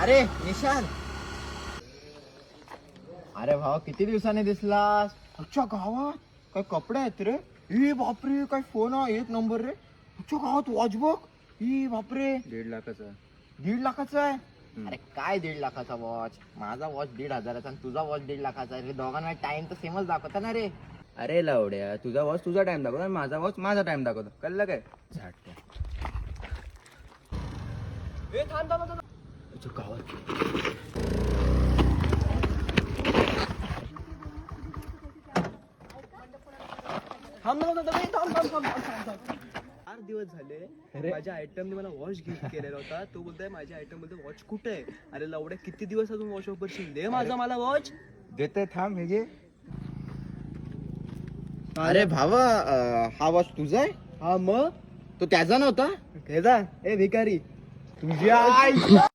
अरे निशान, अरे भावा किती दिवसांनी दिसलास. अच्छा गावात काय कपडे आहेत रे. ए बापरे, काय फोन आहे एक नंबर रे. अच्छा गावात वॉच बघ. ए बापरे, 1.5 लाखाचा. 1.5 लाखाचा आहे. अरे काय 1.5 लाखाचा वॉच, माझा वॉच 1.5 हजाराचा आणि तुझा वॉच 1.5 लाखाचा आहे. दोघांना टाइम तर सेमच दाखवता ना रे. अरे लावड्या, तुझा वॉच तुझा टाइम दाखवतो आणि माझा वॉच माझा टाइम दाखवतो. कळलं काय? झाटल्या. अच्छा गावात चार दिवस झाले माझ्या आयटमने मला वॉच गिफ्ट केलेला होता. तो बोलतोय माझ्या आयटम मध्ये वॉच कुठे आहे. अरे लवड्या, किती दिवस अजून वॉच वापरशील. दे माझा मला वॉच. देते, थांब. हे घे. अरे भावा, हा वॉच तुझा आहे. हा मग तो त्याचा नव्हता. घेजा. ए भिकारी, तुझ्या